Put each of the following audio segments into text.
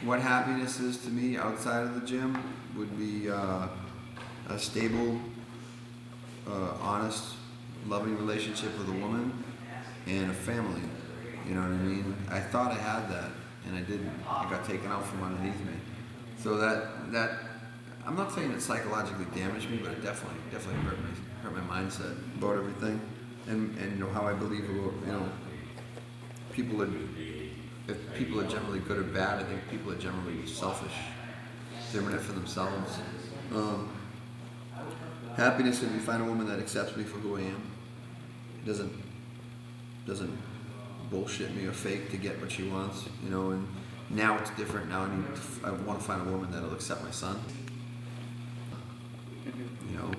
What happiness is to me outside of the gym would be a stable, honest, loving relationship with a woman and a family. You know what I mean? I thought I had that, and I didn't. It got taken out from underneath me. So that I'm not saying it psychologically damaged me, but it definitely hurt my mindset about everything, and you know how I believe about, you know, people are. If people are generally good or bad, I think people are generally selfish. They're in it for themselves. Happiness would be find a woman that accepts me for who I am. Doesn't bullshit me or fake to get what she wants, you know. And now it's different. Now I want to find a woman that'll accept my son. You know,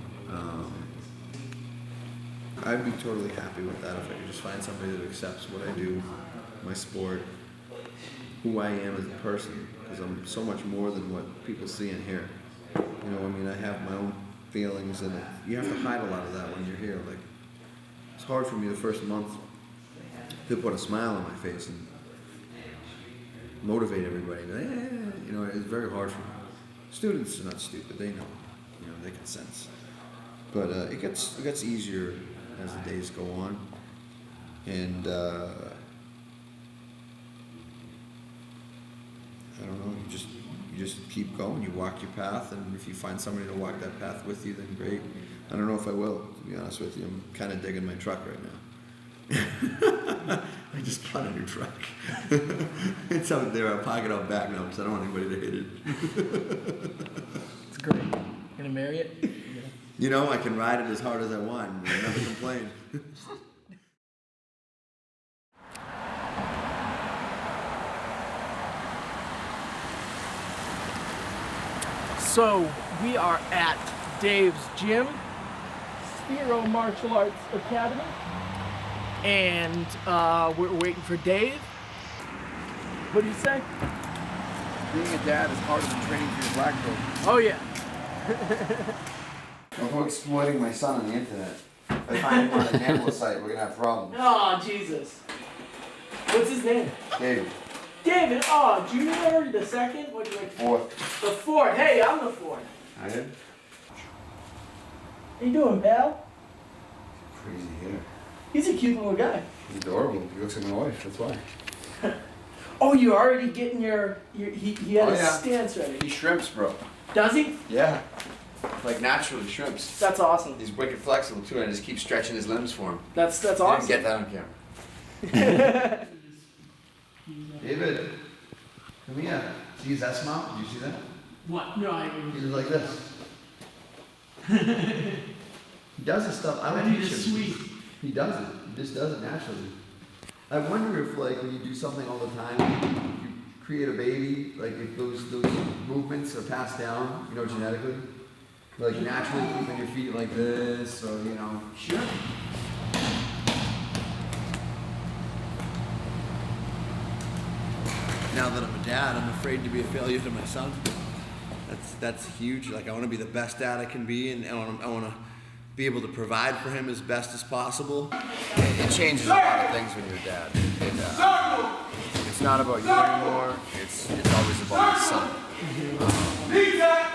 I'd be totally happy with that if I could just find somebody that accepts what I do, my sport, who I am as a person, because I'm so much more than what people see and hear. You know, I mean, I have my own feelings, and you have to hide a lot of that when you're here. Like, it's hard for me the first month to put a smile on my face and motivate everybody. You know, it's very hard for me. Students are not stupid; they know. You know, they can sense. But it gets easier as the days go on, and. I don't know, you just keep going, you walk your path, and if you find somebody to walk that path with you, then great. I don't know if I will, to be honest with you. I'm kind of digging my truck right now. I just bought a new truck. It's out there, I'll park it out back now because I don't want anybody to hit it. It's great. You gonna marry it? Yeah. You know, I can ride it as hard as I want and I'll never complain. So we are at Dave's gym, Spero Martial Arts Academy, and we're waiting for Dave. What do you say? Being a dad is harder than training for your black belt. Oh yeah. I'm exploiting my son on the internet. If I find him on a gambler site, we're gonna have problems. Oh Jesus. What's his name? David. David. Oh, Junior the second. What do you like? Fourth. The fourth. Hey, I'm the fourth. I did. How you doing, pal? Crazy hair. He's a cute little guy. He's adorable. He looks like my wife. That's why. Oh, you're already getting your he had his stance ready. He shrimps, bro. Does he? Yeah. Like naturally shrimps. That's awesome. He's wicked flexible too, and I just keep stretching his limbs for him. That's I awesome. didn't get that on camera. David, come here. See his S mount? Did you see that? What? No, I He was like this. He does this stuff. I don't teach him. sweet. He does it. He just does it naturally. I wonder if, like, when you do something all the time, you create a baby, like if those movements are passed down, you know, genetically, like naturally keeping your feet like this, or you know. Sure. Now that I'm a dad, I'm afraid to be a failure to my son. That's huge. Like, I want to be the best dad I can be, and I want to be able to provide for him as best as possible. It changes a lot of things when you're a dad. It's not about you anymore. It's always about my son.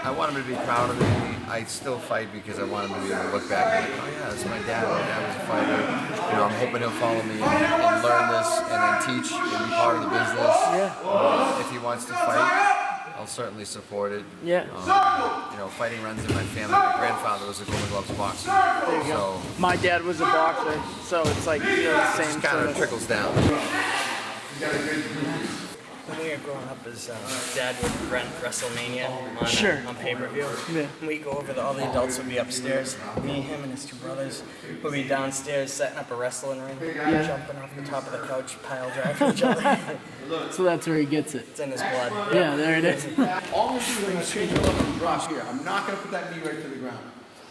I want him to be proud of me. I still fight because I want him to be able to look back and be like, oh yeah, this is my dad. My dad was a fighter. You know, I'm hoping he'll follow me and learn this and then teach and be part of the business. Yeah. If he wants to fight, I'll certainly support it. Yeah. You know, fighting runs in my family. My grandfather was a Golden Gloves boxer. There you go. My dad was a boxer, so it's like, you know, the same It kind of trickles down. When we were growing up, his dad would rent WrestleMania on pay-per-view. Yeah. We go over all the adults would be upstairs. Me, him, and his two brothers would be downstairs setting up a wrestling ring, jumping off the top of the couch, pile driving each other. So that's where he gets it. It's in his blood. Yeah, there it is. All I'm going to do is I'm going to change it up and drop here. I'm not going to put that knee right to the ground.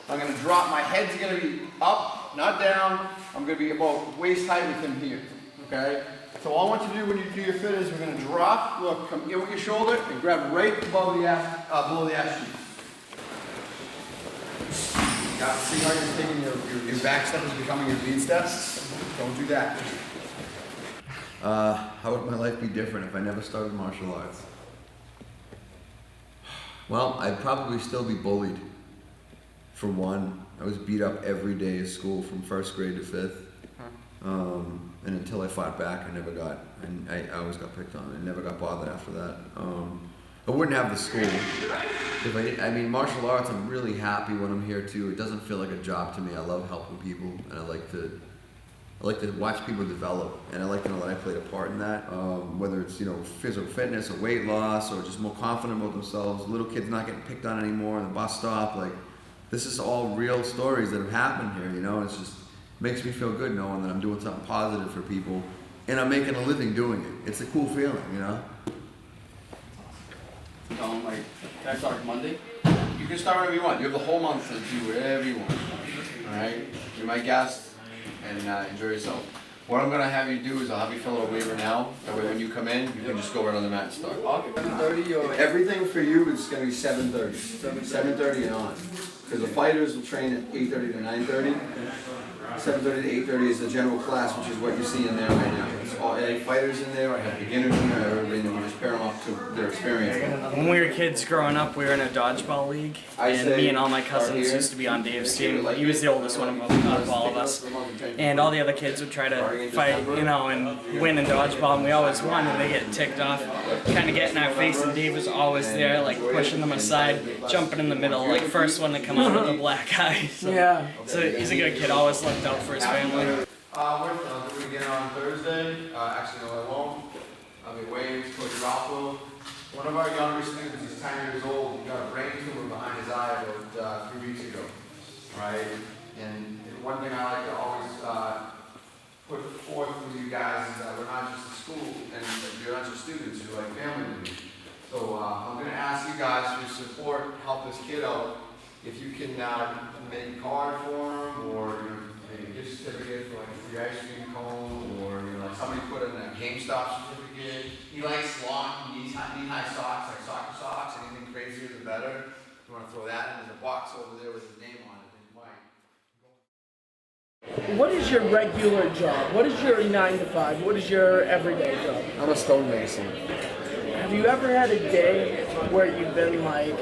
I'm going to drop. My head's going to be up, not down. I'm going to be about waist height with him here. Okay? So all I want you to do when you do your fit is we're going to drop, look, come in with your shoulder and grab right above the ass, below the ass cheek. Got to see how you're taking your back step is becoming your lead steps. Don't do that. How would my life be different if I never started martial arts? Well, I'd probably still be bullied. For one, I was beat up every day at school from 1st grade to 5th. And until I fought back, I always got picked on. I never got bothered after that. I wouldn't have the school if I mean, martial arts, I'm really happy when I'm here too. It doesn't feel like a job to me. I love helping people, and I like to watch people develop, and I like to know that I played a part in that. Whether it's, physical fitness or weight loss or just more confident about themselves, little kids not getting picked on anymore in the bus stop, this is all real stories that have happened here, It's just makes me feel good knowing that I'm doing something positive for people and I'm making a living doing it. It's a cool feeling, Can I start Monday? You can start whenever you want. You have the whole month to do whatever you want. Alright? You're my guest and enjoy yourself. What I'm gonna have you do is I'll have you fill out a waiver now. That way when you come in, you can just go right on the mat and start. 7:30 or everything for you is gonna be 7:30. 7:30 and on. Because the fighters will train at 8:30 to 9:30. 7:30 to 8:30 is the general class, which is what you see in there right now. It's all fighters in there. I have beginners in there. Everybody, and we just pair them up to their experience. When we were kids growing up, we were in a dodgeball league, and me and all my cousins used to be on Dave's team. He was the oldest one of all of us, and all the other kids would try to fight, and win in dodgeball, and we always won, and they get ticked off, kind of get in our face, and Dave was always there, pushing them aside, jumping in the middle, first one to come out with the black eye. So he's a good kid, always looked out for his family. I'll do it again on Thursday. Actually, no, I won't. I'll be away towards Ralphville. One of our younger students, he's 10 years old, he got a brain tumor behind his eye about 3 weeks ago. Right? And one thing I like to always put forth with you guys is that we're not just a school, and you're not just students, you're like family to me. So I'm going to ask you guys for support, help this kid out. If you can make a card for him, or maybe a gift certificate for a free ice cream cone, or somebody put in a GameStop certificate. He likes long, knee-high socks, like soccer socks. Anything crazier the better. If you want to throw that in, there's a box over there with his name on it in white. What is your regular job? What is your 9 to 5? What is your everyday job? I'm a stonemason. Have you ever had a day where you've been like,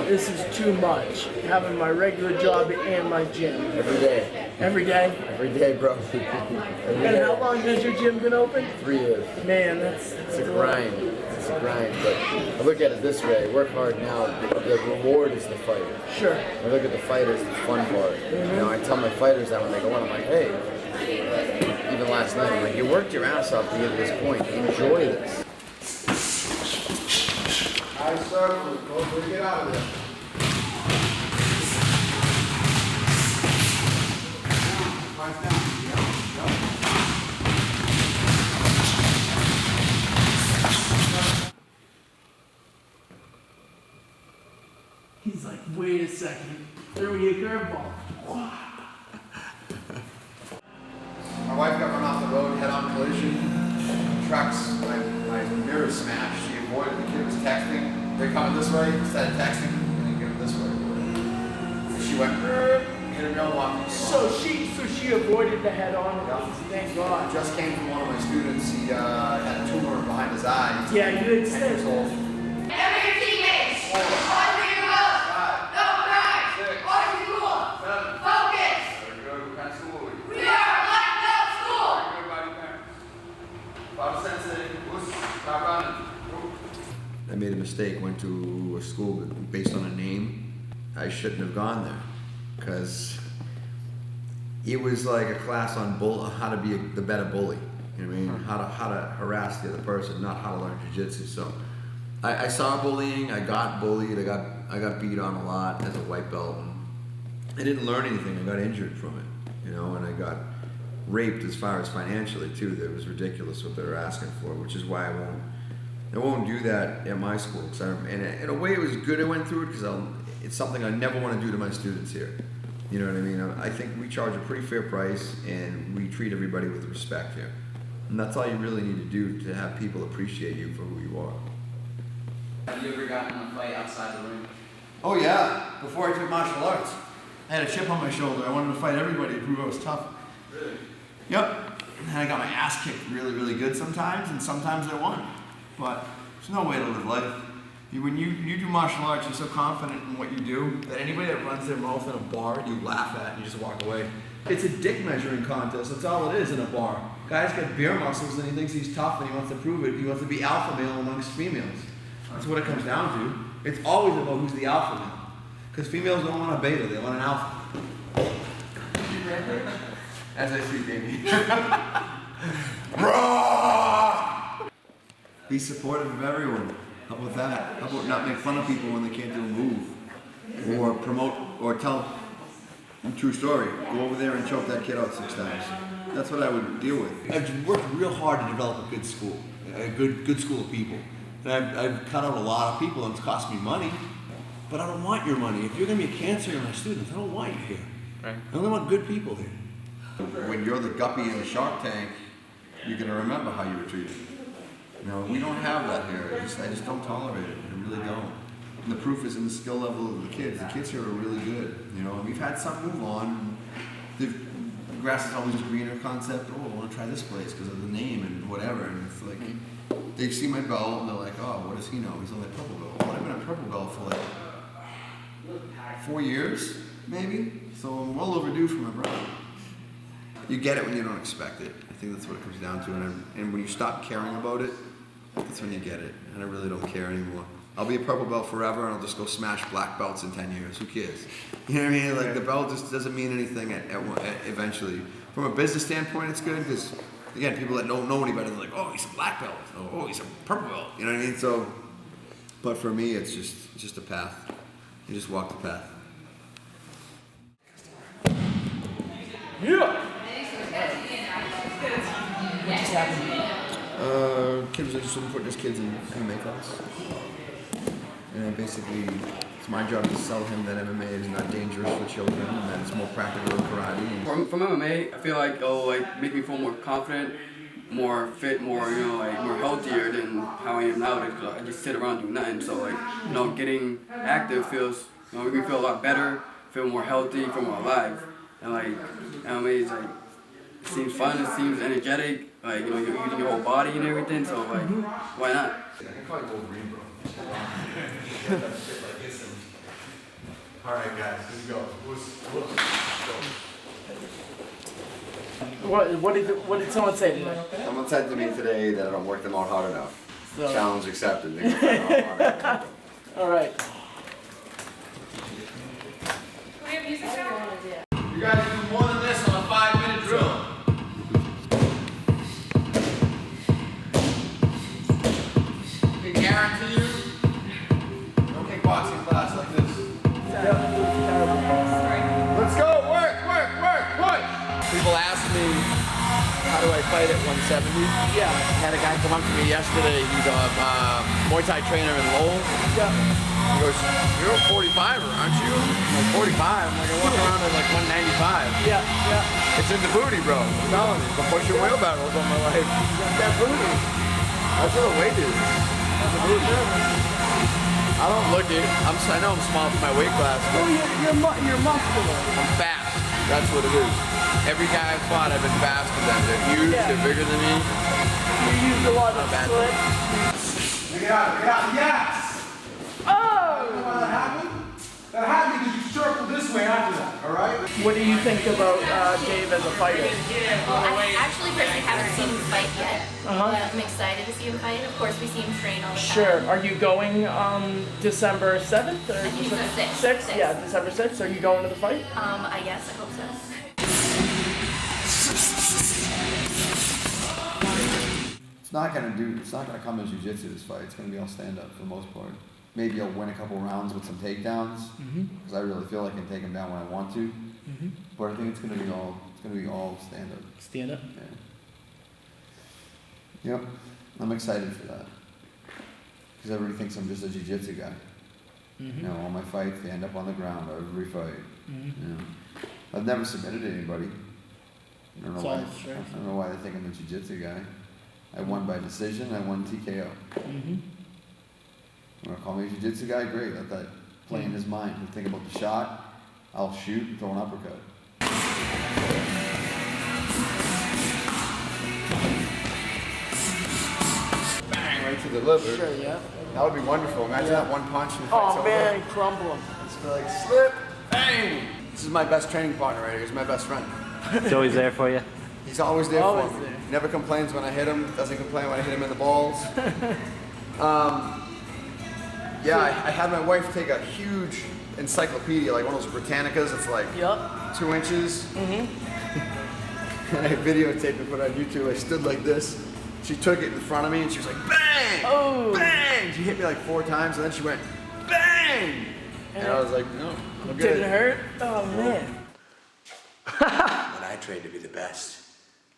this is too much, having my regular job and my gym? Every day. Every day? Every day, bro. And how long has your gym been open? 3 years. Man, it's a grind. It's a grind, but I look at it this way. I work hard now. The reward is the fight. Sure. I look at the fight as the fun part. I tell my fighters that when they go on, I'm like, hey, even last night, I'm like, you worked your ass off to get to this point. Enjoy this. Nice circle. Go get out of there. He's like, wait a second, throw me a curveball. My wife got run off the road, head-on collision. Trucks, my mirror smashed. She avoided. The kid was texting. They're coming this way instead of texting, and they get this way. And she went, hit a mailbox. So she avoided the head-on. Thank God. Just came from one of my students. He had a tumor behind his eye. Yeah, you had said. I made a mistake, went to a school based on a name. I shouldn't have gone there, because it was like a class on how to be the better bully. You know what I mean? How to harass the other person, not how to learn jiu-jitsu. So I saw bullying, I got bullied, I got beat on a lot as a white belt, and I didn't learn anything. I got injured from it, and I got raped as far as financially too. That was ridiculous what they were asking for, which is why I won't do that at my school. And in a way, it was good I went through it, because it's something I never want to do to my students here. You know what I mean? I think we charge a pretty fair price, and we treat everybody with respect here. And that's all you really need to do to have people appreciate you for who you are. Have you ever gotten in a fight outside the ring? Oh yeah, before I took martial arts. I had a chip on my shoulder. I wanted to fight everybody to prove I was tough. Really? Yep. And I got my ass kicked really, really good sometimes, and sometimes I won. But there's no way to live life. When you do martial arts, you're so confident in what you do that anybody that runs their mouth in a bar, you laugh at and you just walk away. It's a dick measuring contest. That's all it is in a bar. Guy's got beer muscles and he thinks he's tough and he wants to prove it. He wants to be alpha male amongst females. That's what it comes down to. It's always about who's the alpha male. Because females don't want a beta, they want an alpha. As I see, baby. Be supportive of everyone. How about that? How about not make fun of people when they can't do a move? Or promote, or tell a true story. Go over there and choke that kid out 6 times. That's what I would deal with. I've worked real hard to develop a good school. A good school of people. And I've cut out a lot of people and it's cost me money. But I don't want your money. If you're going to be a cancer to my students, I don't want you here. Right. I only want good people here. When you're the guppy in the Shark Tank, you're gonna remember how you were treated. You know, we don't have that here. I just don't tolerate it. I really don't. And the proof is in the skill level of the kids. The kids here are really good. You know, we've had some move on. The grass is always greener concept. Oh, I want to try this place because of the name and whatever. And it's like they see my belt and they're like, oh, what does he know? He's only a purple belt. Well, I've been a purple belt for like 4 years, maybe. So I'm well overdue for my brother. You get it when you don't expect it. I think that's what it comes down to. And when you stop caring about it, that's when you get it. And I really don't care anymore. I'll be a purple belt forever and I'll just go smash black belts in 10 years. Who cares? You know what I mean? Like the belt just doesn't mean anything eventually. From a business standpoint, it's good because, again, people that don't know anybody, they're like, oh, he's a black belt. Oh, he's a purple belt. You know what I mean? So, but for me, it's just a path. You just walk the path. Yeah. Kids are just putting his kids in MMA class. And basically, it's my job to sell him that MMA is not dangerous for children and that it's more practical than karate. From MMA, I feel like it'll make me feel more confident, more fit, more more healthier than how I am nowadays. Cause I just sit around doing nothing. So getting active feels make me feel a lot better, feel more healthy, feel more alive. And MMA is it seems fun, it seems energetic. You're using your whole body and everything. So why not? I can probably go green, bro. All right, guys, let's go. What did someone say today? Someone said to me today that I don't work them out hard enough. So- Challenge accepted. They can find out hard enough. All right. You guys do more than this on a 5-minute drill. I can guarantee you, don't take boxing class like this. Let's go, work. People ask me, how do I fight at 170? Yeah. I had a guy come up to me yesterday. He's a Muay Thai trainer in Lowell. Yeah. He goes, you're a 45er, aren't you? I'm like, 45? I'm like, I walk around at like 195. Yeah. It's in the booty, bro. I'm telling you. I'm pushing wheelbarrows all my life. That booty. That's what the weight is. That's the booty. I don't look it. I know I'm small for my weight class, but You're muscular. I'm fast. That's what it is. Every guy I've fought, I've been faster than them. They're huge, Yeah. they're bigger than me. You use a lot of Not bad. split. Get out, yes! Oh! Why that happened? That happened because you circled this way after that, all right? What do you think about Dave as a fighter? Well, I actually personally haven't seen him fight yet. Uh-huh. But I'm excited to see him fight. Of course, we see him train all the time. Sure. Are you going December 7th or I think it's the 6th. 6th? Yeah, December 6th. Are you going to the fight? I guess. I hope so. It's not gonna come as jiu-jitsu this fight. It's gonna be all stand-up for the most part. Maybe I'll win a couple rounds with some takedowns because I really feel I can take him down when I want to. But I think it's gonna be all stand-up. Stand up. Yeah. Yep. I'm excited for that because everybody thinks I'm just a jiu-jitsu guy. You know, all my fights they end up on the ground. Every fight. You know, I've never submitted anybody. I don't know It's why. all strength. I don't know why they think I'm a jiu-jitsu guy. I won by decision. I won TKO. You want to call me a jiu-jitsu guy? Great. Let that play in his mind. He'll think about the shot. I'll shoot and throw an uppercut. Bang, right to the liver. Sure, yeah. That would be wonderful. Imagine that one punch and the fight's Oh over. man, crumble him. Just be like, slip, bang! This is my best training partner right here. He's my best friend. He's always there for you. He's always there Always for me. there. Never complains when I hit him. Doesn't complain when I hit him in the balls. Yeah, I had my wife take a huge encyclopedia, like one of those Britannicas. It's like Yup. 2 inches. Mm-hmm. And I videotaped and put it on YouTube. I stood like this. She took it in front of me and she was like, bang! Oh. Bang! She hit me like 4 times and then she went, bang! And I was like, no, I'm good. Didn't hurt? Oh man. When I trained to be the best,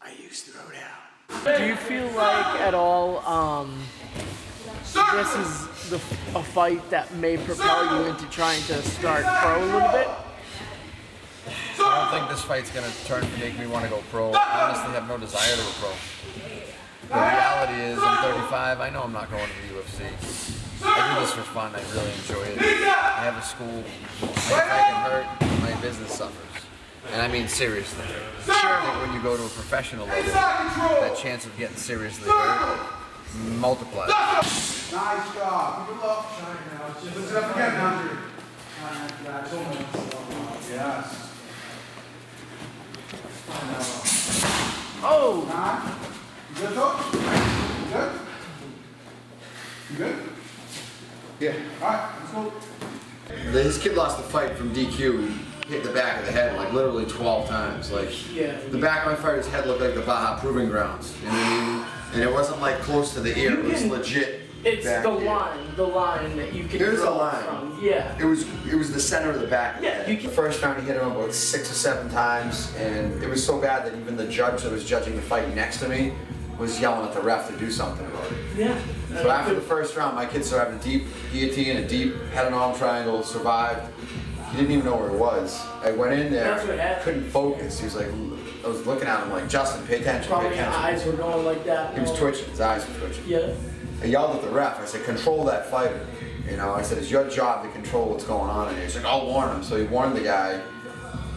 I used to throw down. Do you feel like at all this is a fight that may propel you into trying to start pro a little bit? I don't think this fight's gonna make me want to go pro. I honestly have no desire to go pro. The reality is, I'm 35. I know I'm not going to the UFC. I do this for fun. I really enjoy it. I have a school. If I get hurt, my business suffers. And I mean seriously. Sure. I think when you go to a professional level, that chance of getting seriously hurt multiplies. Nice job. Keep it low. Lift it up again, Andrew. Yes. Oh! You good, coach? You good? You good? Yeah. All right, let's go. This kid lost the fight from DQ. He hit the back of the head like literally 12 times. Like the back of my fighter's head looked like the Baja Proving Grounds. You know what I mean? And it wasn't like close to the ear. It was legit. It's back the here. line that you can There's a draw line. from. Yeah. It was the center of the back. Of the Yeah, head. you can- The first round he hit him about 6 or 7 times, and it was so bad that even the judge that was judging the fight next to me was yelling at the ref to do something about it. Yeah. So after the first round, my kid started having a deep guillotine, a deep head and arm triangle, survived. He didn't even know where it was. I went in there, That's what happened. couldn't focus. He was like, I was looking at him like, Justin, pay attention, Probably pay your attention. eyes were going like that. He was twitching, his eyes were twitching. Yeah. I yelled at the ref. I said, control that fighter. You know, I said, it's your job to control what's going on in here. He's like, I'll warn him. So he warned the guy.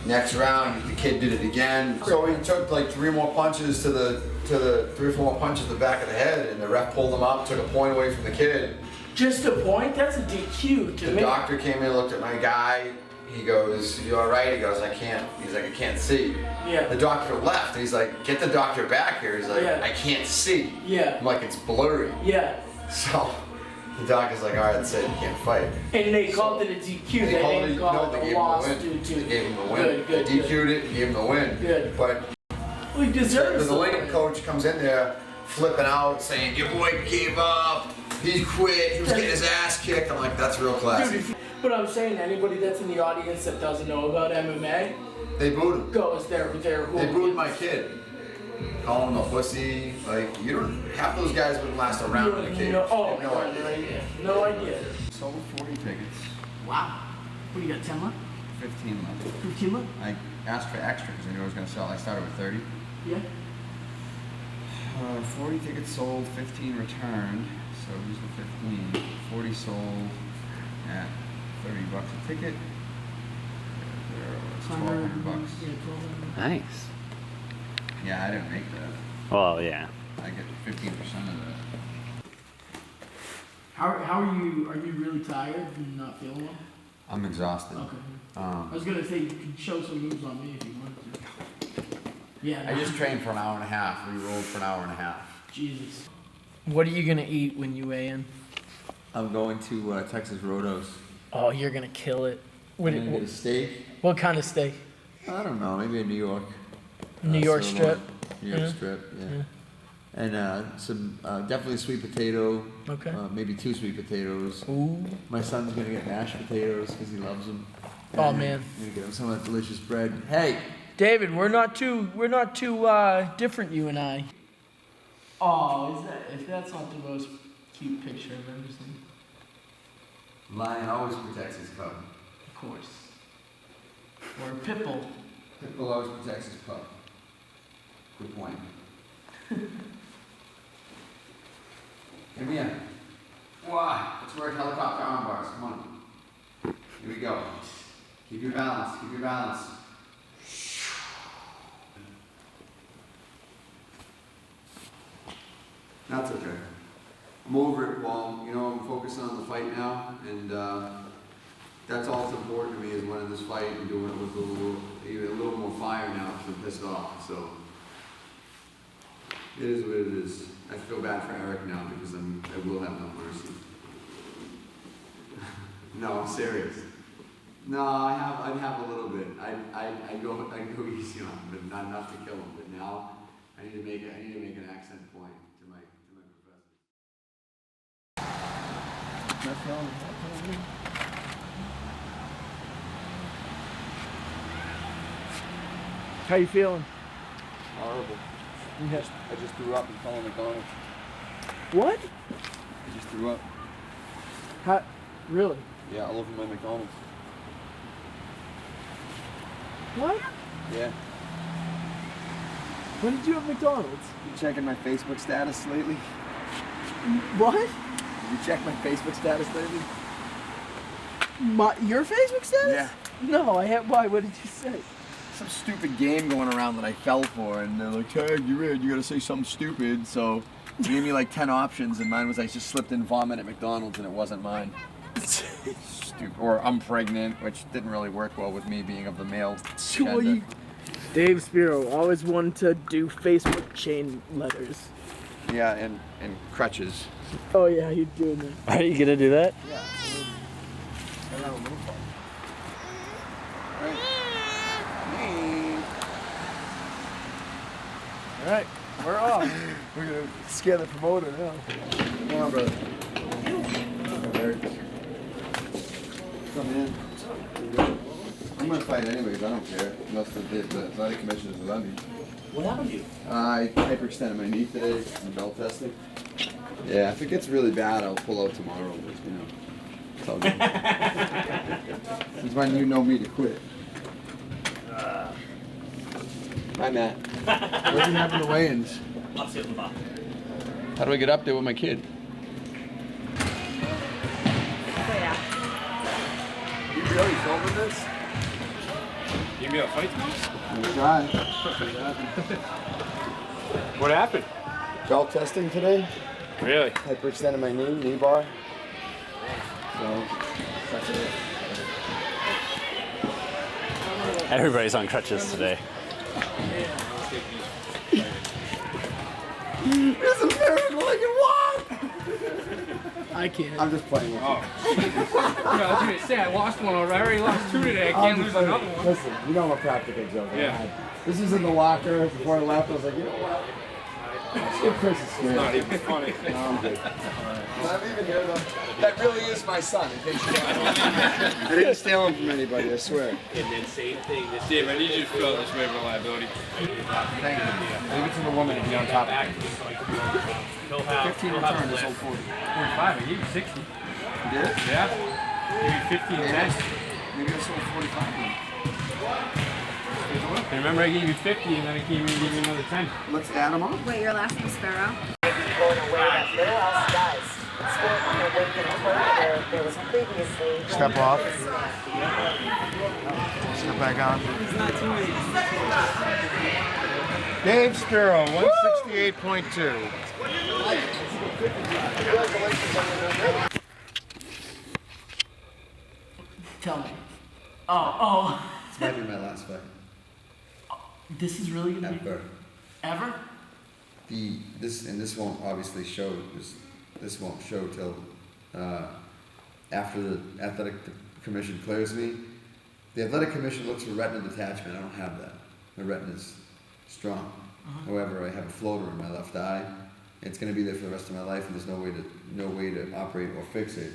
Next round, the kid did it again. So he took like 3 more punches to the 3 or 4 more punches to the back of the head, and the ref pulled him up, took a point away from the kid. Just a point? That's a DQ to The me. doctor came in, looked at my guy. He goes, you all right? He goes, I can't. He's like, I can't see. Yeah. The doctor left. He's like, get the doctor back here. He's like, Yeah. I can't see. Yeah. I'm like, it's blurry. Yeah. So the doctor's like, all right, that's it. You can't fight. And they called it a DQ. They didn't call they it gave a him loss the due win. to. They gave him the win. Good, good, They DQ'd it, gave him the win. Good. But We deserve the lane coach comes in there flipping out, saying, your boy gave up. He quit. He was getting his ass kicked. I'm like, that's real classy. Dude, but I'm saying anybody that's in the audience that doesn't know about MMA They booed him. goes there. They booed my kid. Calling him a pussy. Like, you don't, half those guys wouldn't last a round in a cage. Oh, They have no idea. No idea. Sold 40 tickets. Wow. What do you got, 10 left? 15 left. 15 left? I asked for extra because I knew I was going to sell. I started with 30. Yeah. 40 tickets sold, 15 returned. So here's the 15. 40 sold at $30 a ticket. It's 1,200 bucks. Nice. Yeah, I didn't make that. Well, yeah. I get 15% of that. How are you? Are you really tired and not feeling well? I'm exhausted. Okay. I was gonna say you could show some moves on me if you wanted to. Yeah. I just trained for an hour and a half. We rolled for an hour and a half. Jesus. What are you gonna eat when you weigh in? I'm going to Texas Rotos. Oh, you're gonna kill it. I'm gonna get a steak. What kind of steak? I don't know, maybe a New York. New York strip. New York Yeah. strip, yeah. And some definitely sweet potato. Okay. Maybe 2 sweet potatoes. Ooh. My son's gonna get mashed potatoes because he loves them. Oh, man. I'm gonna get him some of that delicious bread. Hey, David, we're not too different, you and I. Oh, if that's not the most cute picture I've ever seen. lion always protects his cub. Of course. Or a pitbull. Pitbull always protects his pup. Good point. Come here. Why? Let's work helicopter arm bars. Come on. Here we go. Keep your balance. Keep your balance. That's okay. I'm over it, Paul. You know, I'm focusing on the fight now, and that's all that's important to me is winning this fight and doing it with even a little more fire now because I'm pissed off. So it is what it is. I feel bad for Eric now because I will have no mercy. No, I'm serious. No, I'd have a little bit. I go easy on him, but not enough to kill him. But now I need to make an accent point to my professor. How you feeling? Horrible. Yeah. I just threw up and fell on McDonald's. What? I just threw up. How? Really? Yeah, all over my McDonald's. What? Yeah. When did you have McDonald's? You checking my Facebook status lately? What? Did you check my Facebook status lately? Your Facebook status? Yeah. No, I have. Why? What did you say? Some stupid game going around that I fell for, and they're like, "Tag, you're in. You gotta say something stupid." So they gave me like 10 options, and mine was I just slipped in vomit at McDonald's, and it wasn't mine. Stupid. Or I'm pregnant, which didn't really work well with me being of the male gender. Dave Spero always wanted to do Facebook chain letters. Yeah, and crutches. Oh yeah, you're doing that. Are you gonna do that? Yeah, absolutely. I got a little fun. All right, we're off. We're gonna scare the promoter now. Come on, brother. Come in. I'm gonna fight anyways, I don't care. Unless the athletic commission is let me. What happened to you? I hyperextended my knee today from belt testing. Yeah, if it gets really bad, I'll pull out tomorrow, but you know. It's all good. It's when you know me to quit. Hi, Matt. What are you having the weigh-ins? I'll see you at the bottom. How do I get up there with my kid? You really filming this? Give me a fight tomorrow? I'm gonna try. What happened? Belt testing today. Really? Hyperextended my knee bar. So, that's it. Everybody's on crutches today. It's a miracle I can walk! I can't. I'm just playing with you. I was gonna say I lost one already. I already lost 2 today. I can't lose another one. Listen, you know I'm a practical joker. Yeah. This was in the locker before I left. I was like, you know what? Let's give Chris a scare. Not even funny. No, I'm good. I'm even here though. That really is my son. In case you don't know. I didn't steal him from anybody, I swear. And then same thing. Dave, I need you to fill out this waiver of liability. Thank you. Leave it to the woman to be on top of it. 15 return is 40. 45. I gave you 60. You did? Yeah. I gave you 15 10. Maybe I sold 45 then. Remember I gave you 50 and then I gave you another 10. Let's add them up. Wait, your last name is Spero? Going away that little else does. Sport on the way to the where there was previously. Step off. Step back on. Dave Spero, 168.2. Tell me. Oh. This might be my last fight. This is really gonna be Ever. ever? This won't obviously show. This won't show till after the athletic commission clears me. The athletic commission looks for retina detachment. I don't have that. My retina's strong. However, I have a floater in my left eye. It's going to be there for the rest of my life, and there's no way to operate or fix it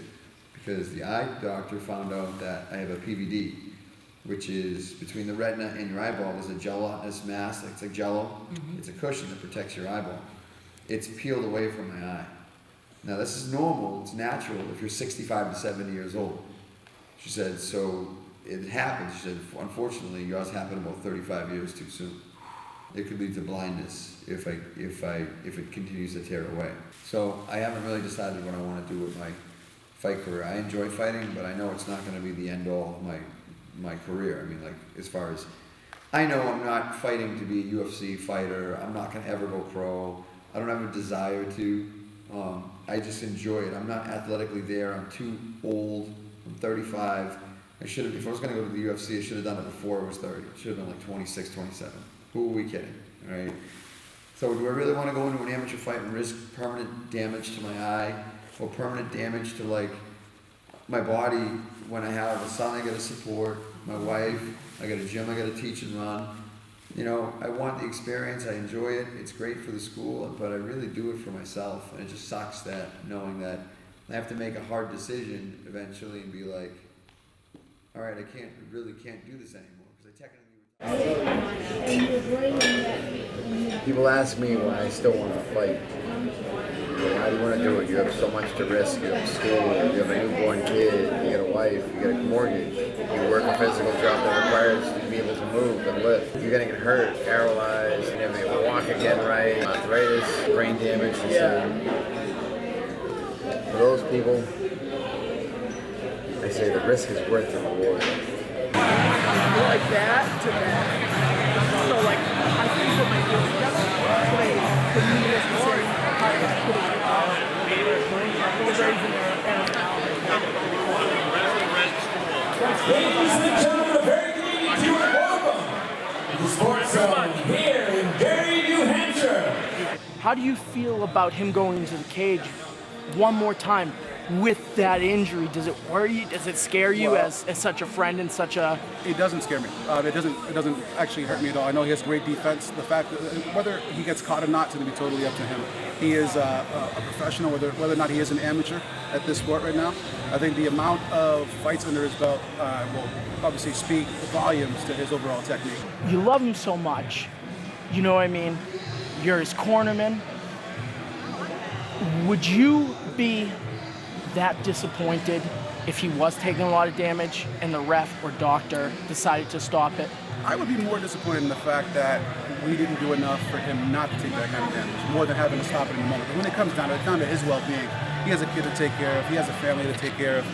because the eye doctor found out that I have a PVD, which is between the retina and your eyeball. There's a gelatinous mass. It's like Jello. It's a cushion that protects your eyeball. It's peeled away from my eye. Now this is normal. It's natural if you're 65 to 70 years old. She said, so it happened. She said, unfortunately, yours happened about 35 years too soon. It could lead to blindness if it continues to tear away. So I haven't really decided what I want to do with my fight career. I enjoy fighting, but I know it's not going to be the end all of my career. I mean, like, as far as I know, I'm not fighting to be a UFC fighter. I'm not going to ever go pro. I don't have a desire to. I just enjoy it. I'm not athletically there. I'm too old. I'm 35. I should have, if I was going to go to the UFC, I should have done it before I was 30. It should have been like 26, 27. Who are we kidding, right? So do I really want to go into an amateur fight and risk permanent damage to my eye or permanent damage to like my body when I have a son I got to support, my wife, I got a gym I got to teach and run? You know, I want the experience, I enjoy it, it's great for the school, but I really do it for myself, and it just sucks that knowing that I have to make a hard decision eventually and be like, all right, I really can't do this anymore, because I technically... People ask me why I still want to fight. Why do you want to do it? You have so much to risk. You have school, you have a newborn kid, you got a wife, you got a mortgage, you work a physical job that requires you to be able to move and lift. You're going to get hurt, paralyzed, and never be able to walk again right, arthritis, brain damage. For those people, I say the risk is worth the reward. Like that to that. So like, I think what my feelings for me is the same. Ladies and gentlemen, a very good evening to you and welcome to the Sports Zone here in Greer, New Hampshire. How do you feel about him going into the cage one more time with that injury? Does it worry you? Does it scare you as such a friend and such a... It doesn't scare me. It doesn't actually hurt me at all. I know he has great defense. The fact that whether he gets caught or not is going to be totally up to him. He is a professional, whether or not he is an amateur at this sport right now. I think the amount of fights under his belt will obviously speak volumes to his overall technique. You love him so much. You know what I mean? You're his cornerman. Would you be that disappointed if he was taking a lot of damage and the ref or doctor decided to stop it? I would be more disappointed in the fact that we didn't do enough for him not to take that kind of damage, more than having to stop it in the moment. But when it comes down to it, it's down to his well-being. He has a kid to take care of. He has a family to take care of.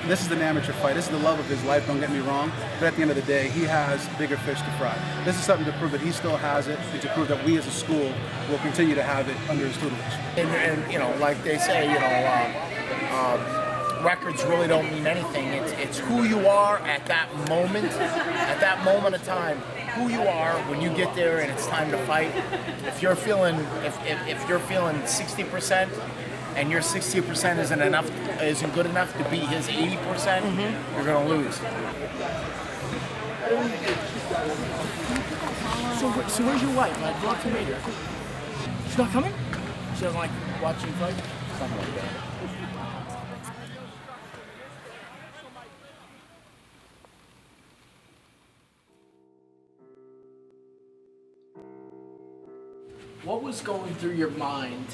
This is an amateur fight. This is the love of his life, don't get me wrong. But at the end of the day, he has bigger fish to fry. This is something to prove that he still has it and to prove that we as a school will continue to have it under his tutelage. And you know, like they say, you know, records really don't mean anything. It's who you are at that moment of time. Who you are when you get there and it's time to fight. If you're feeling 60% and your 60% isn't good enough to beat his 80%, you're gonna lose. So where's your wife? I'd love to meet her. She's not coming? She doesn't like watching you fight? Something like that. What was going through your mind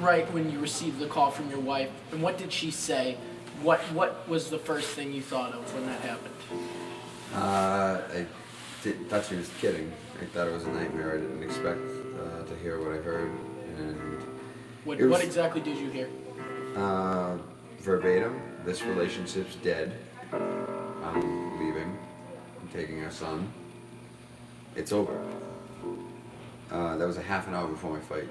right when you received the call from your wife, and what did she say? What was the first thing you thought of when that happened? I thought she was kidding. I thought it was a nightmare. I didn't expect to hear what I heard. And what exactly did you hear? Verbatim, this relationship's dead. I'm leaving. I'm taking our son. It's over. That was a half an hour before my fight.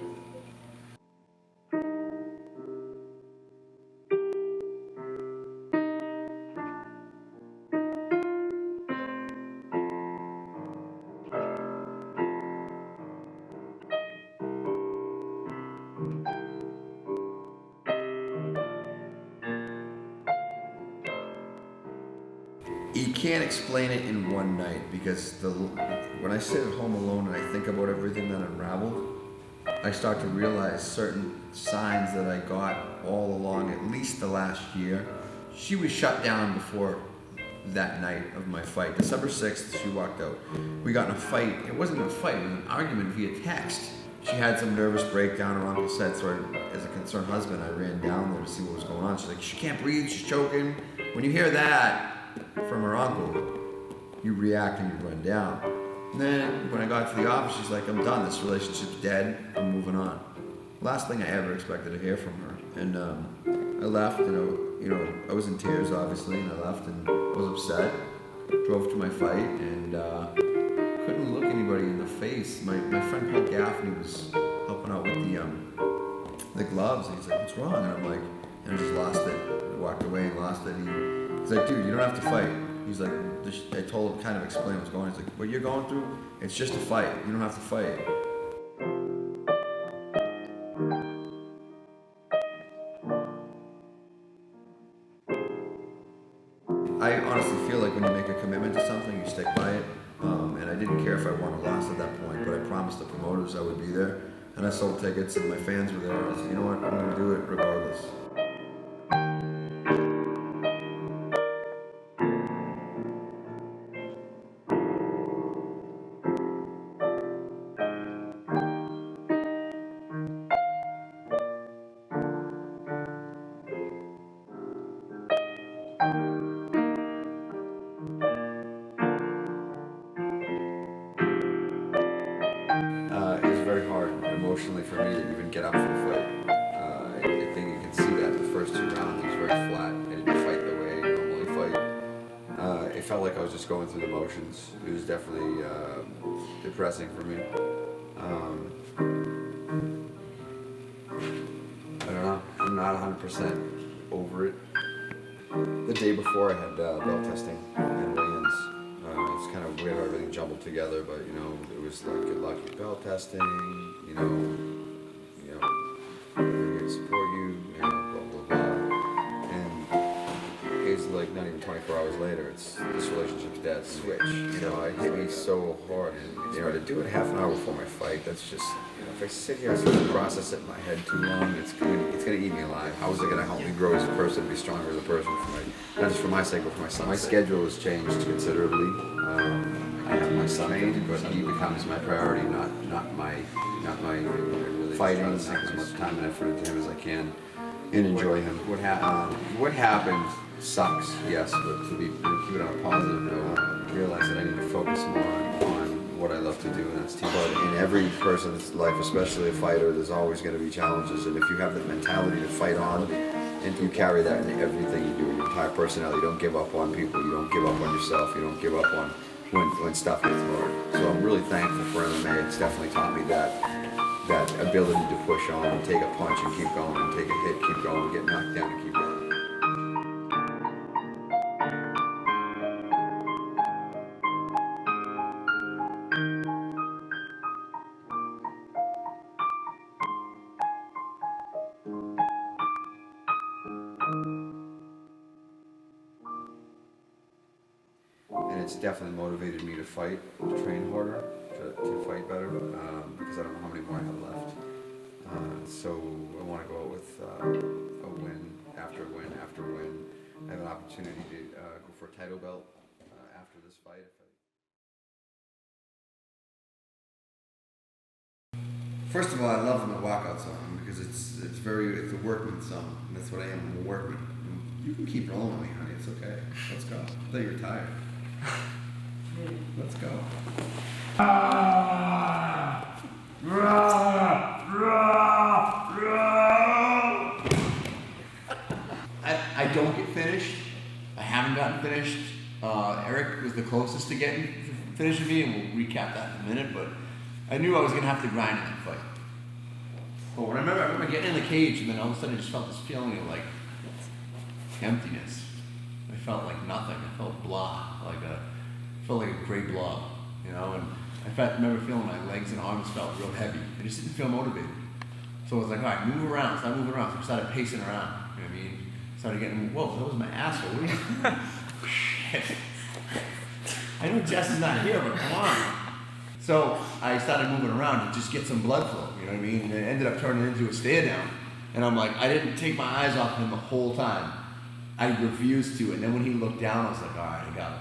You can't explain it in one night because when I sit at home alone and I think about everything that unraveled, I start to realize certain signs that I got all along, at least the last year. She was shut down before that night of my fight. December 6th, she walked out. We got in a fight. It wasn't a fight, it was an argument via text. She had some nervous breakdown, her uncle said, so as a concerned husband, I ran down there to see what was going on. She's like, she can't breathe, she's choking. When you hear that from her uncle, you react and you run down. And then when I got to the office, she's like, I'm done, this relationship's dead, I'm moving on. Last thing I ever expected to hear from her. And I left, I was in tears obviously, and I left and was upset. Drove to my fight and couldn't look anybody in the face. My friend Paul Gaffney was helping out with the gloves. And he's like, what's wrong? And I'm like, and I just lost it. I walked away and lost it. He's like, dude, you don't have to fight. He's like, I told him, kind of explain what's going on. He's like, what you're going through, it's just a fight. You don't have to fight. I honestly feel like when you make a commitment to something, you stick by it. And I didn't care if I won or lost at that point, but I promised the promoters I would be there. And I sold tickets and my fans were there. I said, you know what, I'm going to do it regardless. It was very hard emotionally for me to even get up for the fight. I think you can see that the first 2 rounds it was very flat. I didn't fight the way I normally fight. It felt like I was just going through the motions. It was definitely depressing for me. I don't know. I'm not 100% over it. The day before I had belt testing and weigh-ins. It's kind of weird how everything jumbled together, but you know, it was like good luck at belt testing, you know, we're here to support you, blah blah blah. And it's like not even 24 hours later, it's this relationship's dead. Switch. You know, it hit me so hard, and you know, to do it half an hour before my fight, that's just, you know, if I sit here and start to process it in my head too long, it's gonna eat me alive. How is it gonna help me grow as a person, be stronger as a person, not just for my sake, but for my son? My schedule has changed considerably. I have my son, but he becomes my priority, not my fighting. I sink as much time and effort into him as I can and enjoy him. What happened sucks, yes, but to keep it on a positive note, I realize that I need to focus more on what I love to do, and that's team. But in every person's life, especially a fighter, there's always going to be challenges, and if you have the mentality to fight on, and you carry that in everything you do, in your entire personality, you don't give up on people, you don't give up on yourself, you don't give up on when stuff gets hard. So I'm really thankful for MMA. It's definitely taught me that ability to push on and take a punch and keep going, and take a hit, keep going, get knocked down and keep going. And it's definitely motivated me to fight, to train harder, to fight better, because I don't know how many more I have left. So I want to go out with a win after win after win. I have an opportunity to go for a title belt after this fight. First of all, I love my walkout song because it's a workman song, and that's what I am. I'm a workman. You can keep rolling with me, honey. It's okay. Let's go. I thought you were tired. Let's go. I don't get finished. I haven't gotten finished. Eric was the closest to getting finished with me, and we'll recap that in a minute, but I knew I was going to have to grind in that fight. But I remember getting in the cage, and then all of a sudden I just felt this feeling of like emptiness. I felt like nothing. I felt blah, felt like a gray blob, you know, and I remember feeling my legs and arms felt real heavy. I just didn't feel motivated. So I was like, all right, move around, start moving around. So I started pacing around, you know what I mean? Started getting, whoa, that was my asshole. What are you shit. I know Jess is not here, but come on. So I started moving around to just get some blood flow, you know what I mean? And it ended up turning into a stare down. And I'm like, I didn't take my eyes off him the whole time. I refused to. And then when he looked down, I was like, all right, I got it.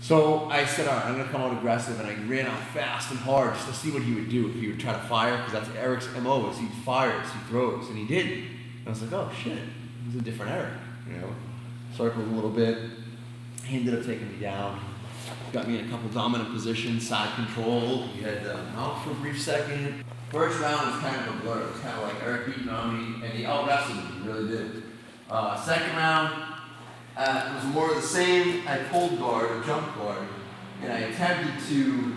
So I said, all right, I'm going to come out aggressive, and I ran out fast and hard just to see what he would do, if he would try to fire, because that's Eric's MO, is he fires, he throws, and he didn't. And I was like, oh shit, it was a different Eric, you know? Circled a little bit, he ended up taking me down, got me in a couple dominant positions, side control, he had mount for a brief second. First round was kind of a blur, it was kind of like Eric beating on me, and he out-wrestled me, he really did. Second round, it was more of the same. I pulled guard, or jump guard, and I attempted to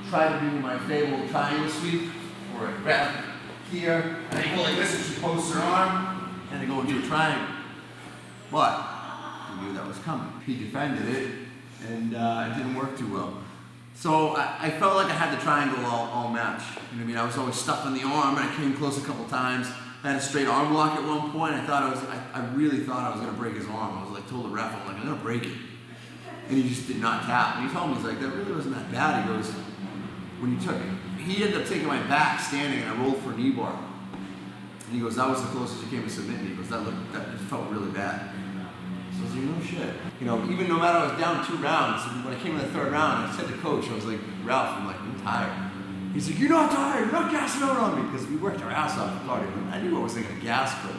try to do my fabled triangle sweep, where I grabbed here, and I go like this, and she posts her arm, and I go into a triangle. But he knew that was coming. He defended it, and it didn't work too well. So I felt like I had the triangle all match. You know what I mean? I was always stuffing the arm, and I came close a couple times. I had a straight arm lock at one point. I really thought I was gonna break his arm. I was like, told the ref, I'm like, I'm gonna break it. And he just did not tap. And he told me, he's like, that really wasn't that bad. He goes, when you took it, he ended up taking my back standing, and I rolled for a knee bar. And he goes, that was the closest you came to submitting. He goes, that just felt really bad. So I was like, no shit. You know, even no matter I was down 2 rounds, when I came in the 3rd round, I said to coach, I was like, Ralph, I'm tired. He's like, you're not tired, you're not gassing out on me. Because we worked our ass off for cardio. I knew I wasn't gonna gas, but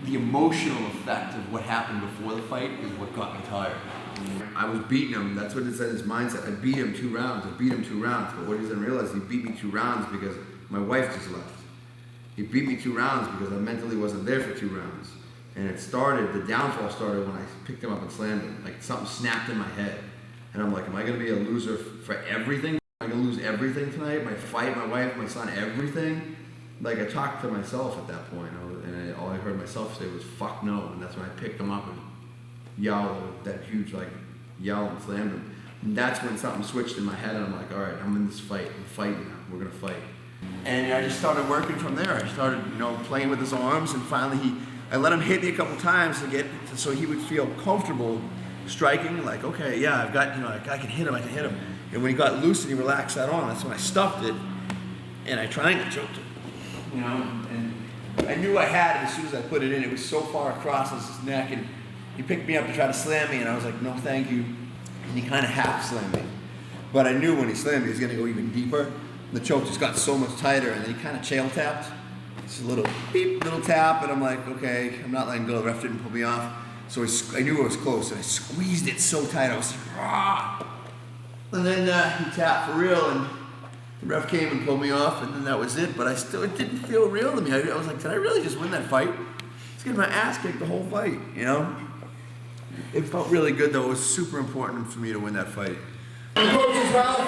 the emotional effect of what happened before the fight is what got me tired. I was beating him, that's what it said in his mindset. I beat him 2 rounds, but what he doesn't realize, he beat me 2 rounds because my wife just left. He beat me 2 rounds because I mentally wasn't there for 2 rounds. And the downfall started when I picked him up and slammed him. Like something snapped in my head. And I'm like, am I gonna be a loser for everything? Am I gonna lose everything tonight? My fight, my wife, my son, everything? Like I talked to myself at that point, and all I heard myself say was, fuck no. And that's when I picked him up and yelled, that huge yell and slammed him. And that's when something switched in my head, and I'm like, all right, I'm in this fight, I'm fighting now, we're gonna fight. And I just started working from there. I started, playing with his arms, and finally I let him hit me a couple times so he would feel comfortable striking. Like, okay, yeah, I've got, I can hit him. And when he got loose and he relaxed that arm, that's when I stuffed it, and I triangle choked him. And I knew I had it as soon as I put it in. It was so far across his neck, and he picked me up to try to slam me, and I was like, no, thank you. And he kind of half slammed me. But I knew when he slammed me, he was gonna go even deeper. The choke just got so much tighter, and then he kind of chail tapped. Just a little beep, little tap, and I'm like, okay, I'm not letting go. The ref didn't pull me off. So I knew it was close, and I squeezed it so tight, I was like, rah! And then he tapped for real, and the ref came and pulled me off, and then that was it. But it didn't feel real to me. I was like, did I really just win that fight? I was getting my ass kicked the whole fight, It felt really good, though. It was super important for me to win that fight. Coaches, Ralph,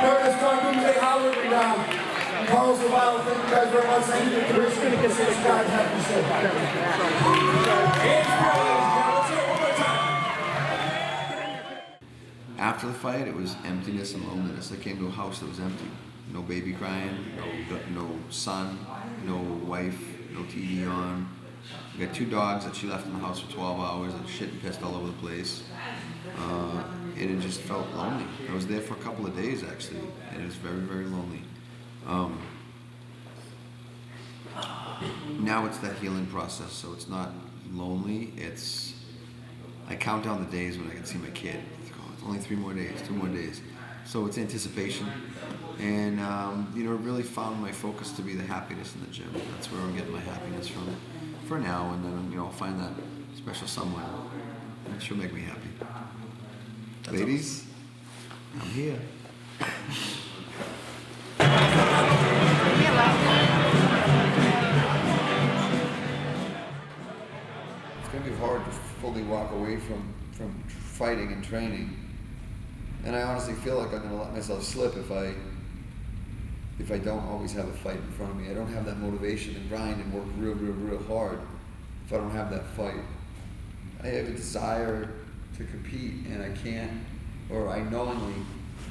Curtis, Cardoon, Howard, and Carlos Whalen, thank you guys very much. Thank you for listening to this guys have to say. After the fight, it was emptiness and loneliness. I came to a house that was empty. No baby crying, no son, no wife, no TV on. We got 2 dogs that she left in the house for 12 hours that shit and pissed all over the place. And it just felt lonely. I was there for a couple of days, actually, and it was very, very lonely. Now it's that healing process, so it's not lonely, I count down the days when I can see my kid. It's only 3 more days, 2 more days. So it's anticipation, and it really found my focus to be the happiness in the gym. That's where I'm getting my happiness from, for now, and then I'll find that special someone, and she'll make me happy. That's ladies, awesome. I'm here. It's going to be hard to fully walk away from fighting and training. And I honestly feel like I'm going to let myself slip if I don't always have a fight in front of me. I don't have that motivation and grind and work real, real, real hard if I don't have that fight. I have a desire to compete, and I can't, or I knowingly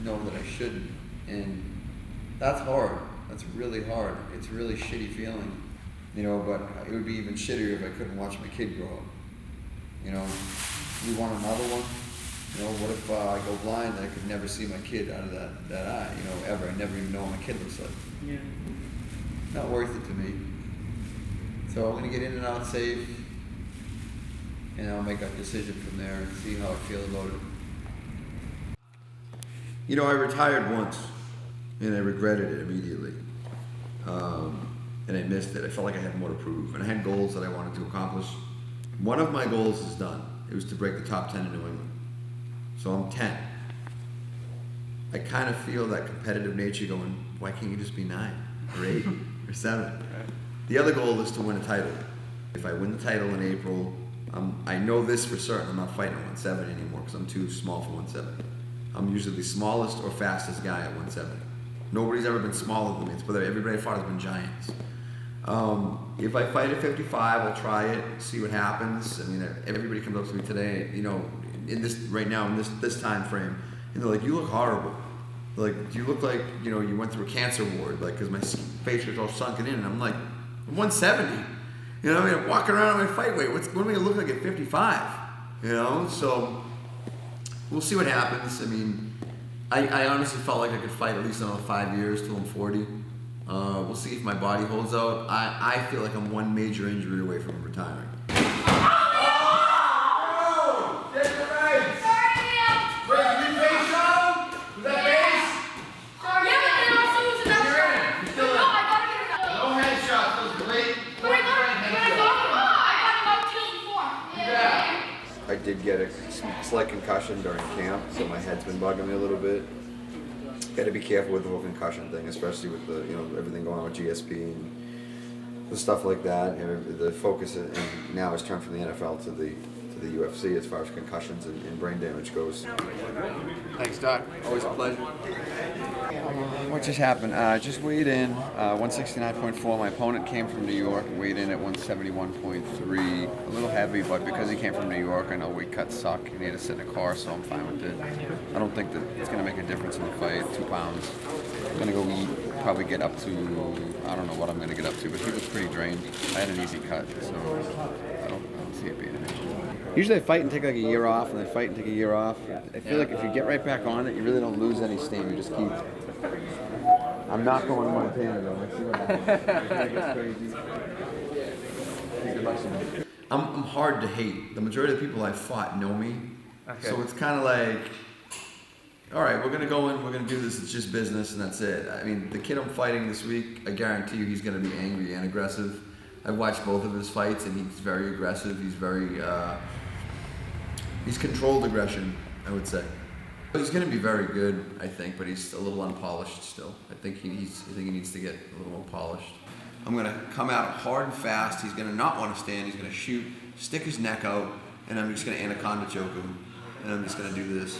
know that I shouldn't. And that's hard. That's really hard. It's a really shitty feeling, but it would be even shittier if I couldn't watch my kid grow up. We want another one. What if I go blind and I could never see my kid out of that eye, ever. I never even know what my kid looks like. Yeah. Not worth it to me. So I'm gonna get in and out safe, and I'll make a decision from there and see how I feel about it. I retired once, and I regretted it immediately. And I missed it. I felt like I had more to prove, and I had goals that I wanted to accomplish. One of my goals is done. It was to break the top 10 in New England. So I'm 10. I kind of feel that competitive nature going, why can't you just be 9 or 8 or 7? The other goal is to win a title. If I win the title in April, I know this for certain, I'm not fighting at 170 anymore because I'm too small for 170. I'm usually the smallest or fastest guy at 170. Nobody's ever been smaller than me. It's whether everybody I fought has been giants. If I fight at 55, I'll try it, see what happens. I mean, everybody comes up to me today, you know, in this right now in this time frame, and they're like, "You look horrible. Like, you look like, you know, you went through a cancer ward, like, because my face was all sunken in." And I'm like, I'm 170. You know, I mean, I'm walking around at my fight weight. What am I gonna look like at 55? You know, so we'll see what happens. I mean, I honestly felt like I could fight at least another 5 years till I'm 40. We'll see if my body holds out. I feel like I'm one major injury away from retiring. I did get a slight concussion during camp, so my head's been bugging me a little bit. Got to be careful with the whole concussion thing, especially with the, you know, everything going on with GSP and the stuff like that. You know, the focus now has turned from the NFL to the UFC as far as concussions and brain damage goes. Thanks, Doc. Always a pleasure. What just happened? Just weighed in, 169.4. My opponent came from New York and weighed in at 171.3. A little heavy, but because he came from New York, I know weight cuts suck. He needed to sit in a car, so I'm fine with it. I don't think that it's going to make a difference in the fight. 2 pounds. I'm going to go eat, probably get up to, I don't know what I'm going to get up to, but he was pretty drained. I had an easy cut, so I don't see it being an issue. Usually I fight and take like a year off, and I fight and take a year off. I feel like if you get right back on it, you really don't lose any steam. You just keep. I'm not going to Montana though. Let's see what happens. It gets crazy. I'm hard to hate. The majority of the people I fought know me. Okay. So it's kind of like, all right, we're going to go in, we're going to do this, it's just business, and that's it. I mean, the kid I'm fighting this week, I guarantee you he's going to be angry and aggressive. I've watched both of his fights, and he's very aggressive. He's very, he's controlled aggression, I would say. He's going to be very good, I think, but he's a little unpolished still. I think he needs to get a little more polished. I'm going to come out hard and fast. He's going to not want to stand. He's going to shoot, stick his neck out, and I'm just going to anaconda choke him. And I'm just going to do this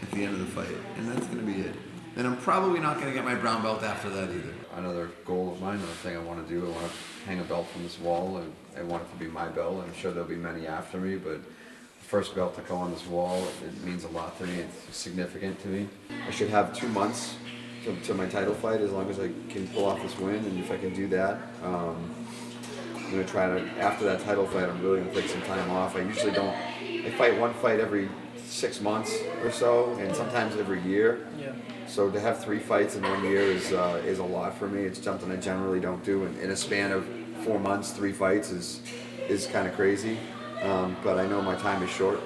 at the end of the fight. And that's going to be it. And I'm probably not going to get my brown belt after that either. Another goal of mine, another thing I want to do, I want to hang a belt from this wall, and I want it to be my belt. I'm sure there'll be many after me, but the first belt to go on this wall, it means a lot to me. It's significant to me. I should have 2 months to my title fight as long as I can pull off this win, and if I can do that, I'm going to try to, after that title fight, I'm really going to take some time off. I usually don't, I fight one fight every 6 months or so, and sometimes every year. Yeah. So to have 3 fights in 1 year is a lot for me. It's something I generally don't do. In a span of 4 months, 3 fights is kind of crazy. But I know my time is short,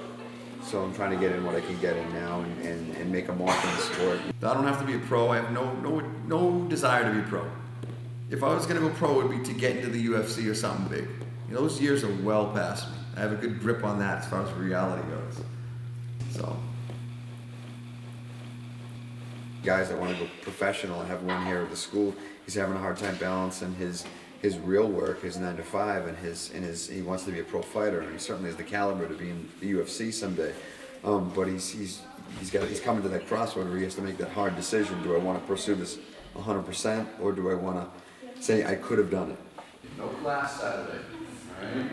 so I'm trying to get in what I can get in now and make a mark in the sport. I don't have to be a pro. I have no desire to be a pro. If I was going to go pro, it would be to get into the UFC or something big. You know, those years are well past me. I have a good grip on that as far as reality goes. So. Guys that want to go professional. I have one here at the school. He's having a hard time balancing his real work, his 9 to 5, and his he wants to be a pro fighter, and he certainly has the caliber to be in the UFC someday. But he's coming to that crossroad where he has to make that hard decision. Do I want to pursue this 100%, or do I want to say I could have done it? No class Saturday. All right.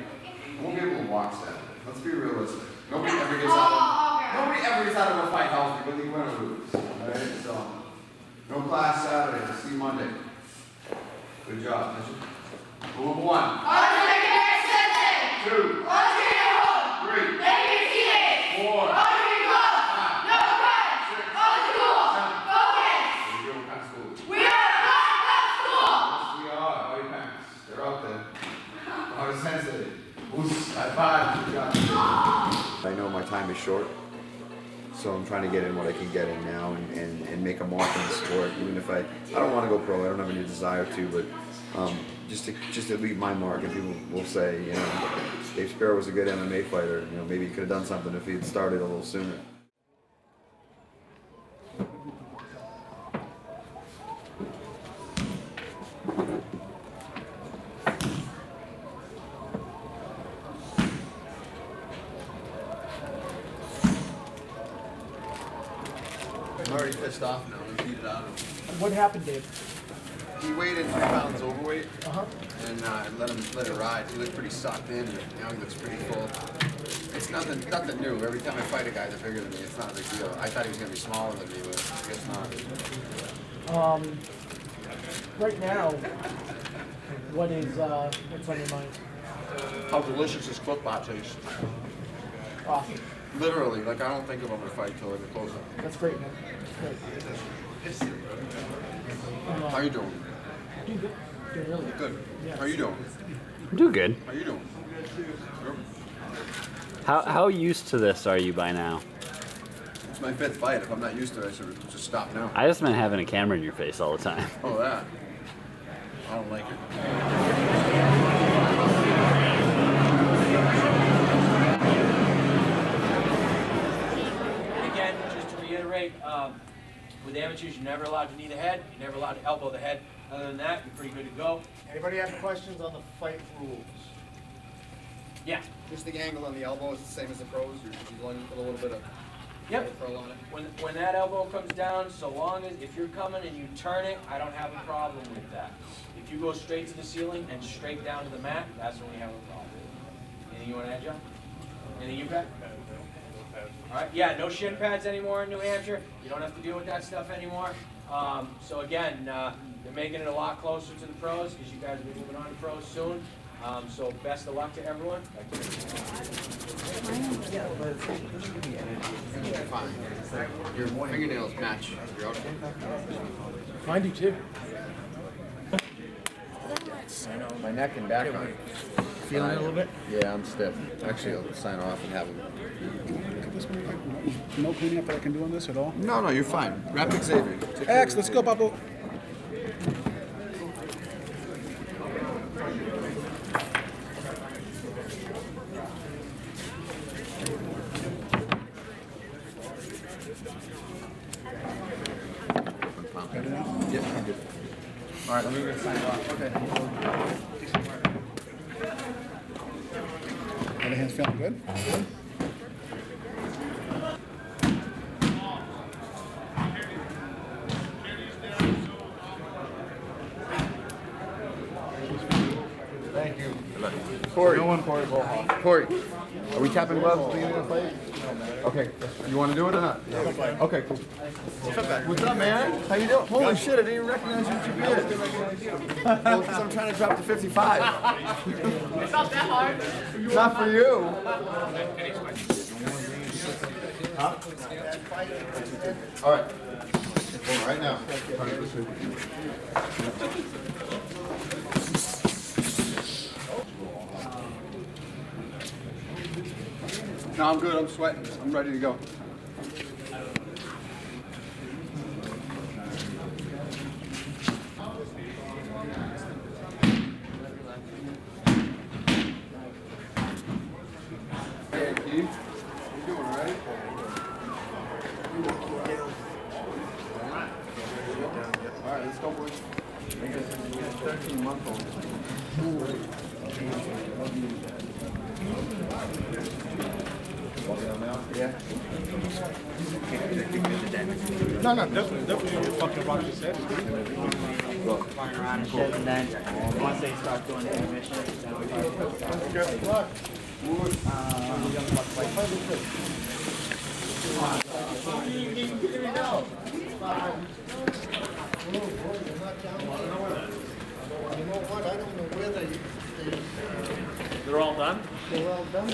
I won't be able to walk Saturday. Let's be realistic. Nobody ever gets out of a fight house because they win or lose. All right. So no class Saturday. We'll see you Monday. Good job, Mitchell. Rule number 1. 2. 3. I know my time is short, so I'm trying to get in what I can get in now and make a mark in the sport. Even if I don't want to go pro, I don't have any desire to, but just to leave my mark. And people will say, you know, Dave Spero was a good MMA fighter. You know, maybe he could have done something if he had started a little sooner. I'm already pissed off now. beat it out of him. What happened, Dave? He weighed in 2 pounds overweight, Uh-huh. and let it ride. He looked pretty sucked in. Now he looks pretty full. It's nothing new. Every time I fight a guy that's bigger than me, it's not a big deal. I thought he was gonna be smaller than me, but I guess not. Right now, what's on your mind? How delicious this cook pot tastes. Awesome. Literally, like I don't think of him to fight till I get closer. That's great, man. That's great. How you doing? Doing good. Doing really good. Good. Yes. How you doing? I'm doing good. How you doing? How used to this are you by now? It's my 5th fight. If I'm not used to it, I should just stop now. I just meant having a camera in your face all the time. Oh, that. I don't like it. Again, just to reiterate, with amateurs, you're never allowed to knee the head. You're never allowed to elbow the head. Other than that, you're pretty good to go. Anybody have questions on the fight rules? Yeah. Just the angle on the elbow is the same as the pros. You're going to put a little bit of Yep. curl on it. When that elbow comes down, so long as if you're coming and you turn it, I don't have a problem with that. If you go straight to the ceiling and straight down to the mat, that's when we have a problem. Anything you want to add, John? Anything you got? All right. Yeah. No shin pads anymore in New Hampshire. You don't have to deal with that stuff anymore. So again, they're making it a lot closer to the pros because you guys will be moving on to pros soon. So best of luck to everyone. Fine. Your fingernails match. You're okay? Mine do too. My neck and back are Feeling it a little bit? Yeah, I'm stiff. Actually, I'll sign off and have him. No cleaning up that I can do on this at all? No, you're fine. Rapid Xavier. X, let's go, Pablo. Yeah, I'm good. All right, let me get signed off. Okay. Other hands feeling good? Thank you. Corey. No one, Corey. Corey, are we tapping gloves at the beginning of the fight? Okay. You want to do it or not? Okay, cool. What's up, man? How you doing? Holy shit, I didn't even recognize you with your beard. Well, because I'm trying to drop to 55. It's not that hard. Not for you. Huh? All right. Hold on, right now. No, I'm good. I'm sweating. I'm ready to go. Hey, Keith. What are you doing, ready? All right, let's go, boys. 13-month-old. Yeah. No, definitely. You're fucking rock his head. Flying around and shit, and then once they start doing the mission, then we Good luck. You know what? I don't know where They're all done? they're all done.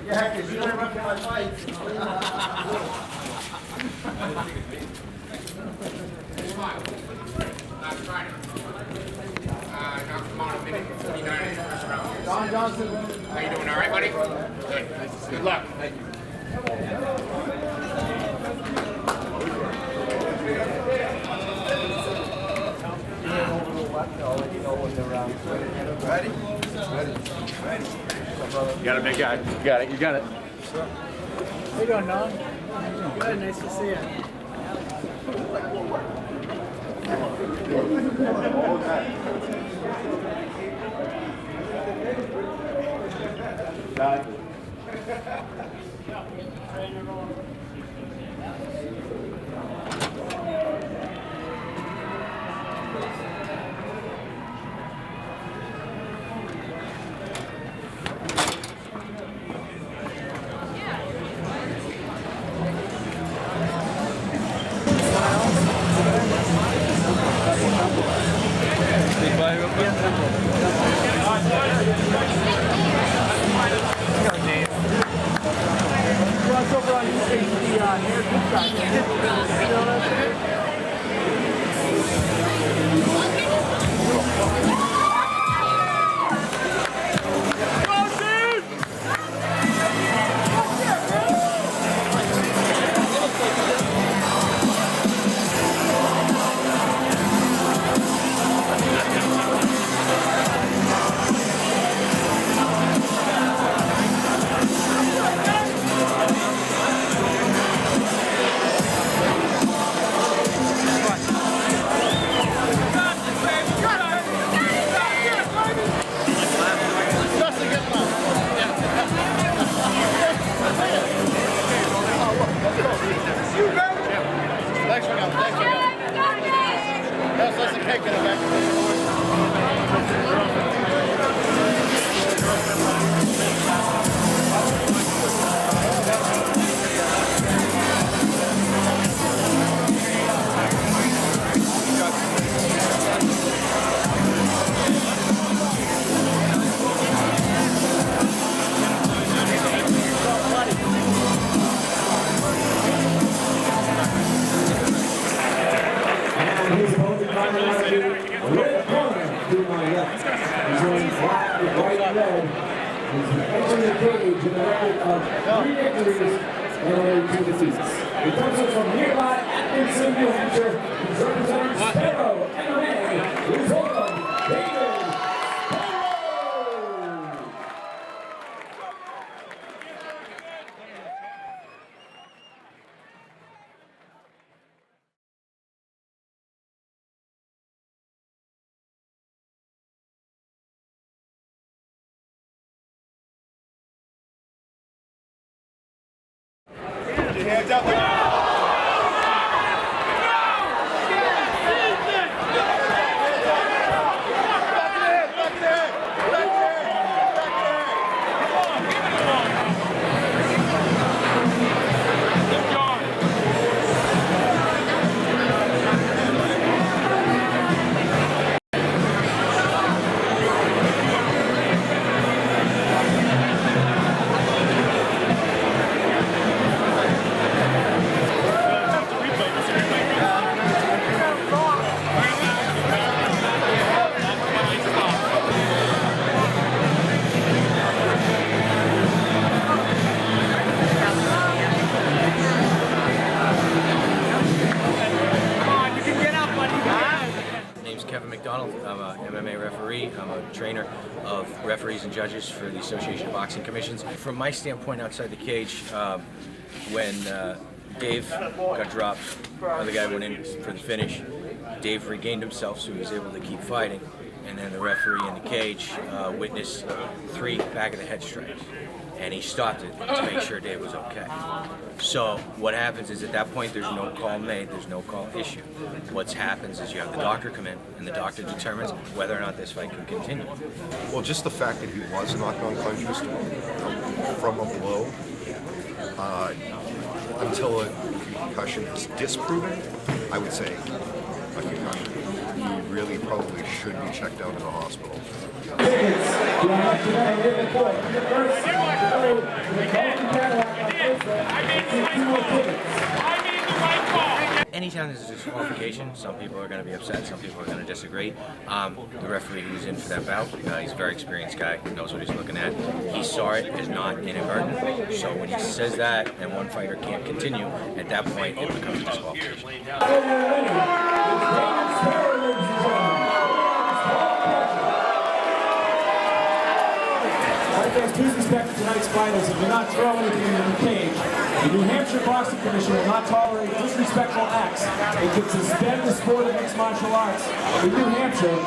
Yeah, because you interrupted my fights. Don Johnson. How you doing? All right, buddy? Good. Good luck. Thank you. Ready? Ready. You got it, big guy. You got it. You got it. How you doing, Don? Good, nice to see you. red corner to my left. He's wearing black with white and red. He's entering the cage with a record of 3 victories and only 2 defeats. He comes in from nearby Atkinson, New Hampshire. He's representing Spero MMA. Please welcome Dave Spero. Hands up. I'm a MMA referee. I'm a trainer of referees and judges for the Association of Boxing Commissions. From my standpoint outside the cage, when Dave got dropped, the other guy went in for the finish. Dave regained himself, so he was able to keep fighting. And then the referee in the cage witnessed 3 back of the head strikes. And he stopped it to make sure Dave was okay. So what happens is at that point there's no call made, there's no call issued. What happens is you have the doctor come in and the doctor determines whether or not this fight can continue. Well, just the fact that he was knocked unconscious from a blow until a concussion is disproven, I would say a concussion. He really probably should be checked out in the hospital. Anytime there's a disqualification, some people are going to be upset, some people are going to disagree. The referee who's in for that bout, he's a very experienced guy, knows what he's looking at. He saw it as not inadvertent, so when he says that and one fighter can't continue, at that point it becomes a disqualification. Please respect tonight's fighters and do not throw anything in the cage. The New Hampshire Boxing Commission will not tolerate disrespectful acts and can suspend the sport of mixed martial arts in New Hampshire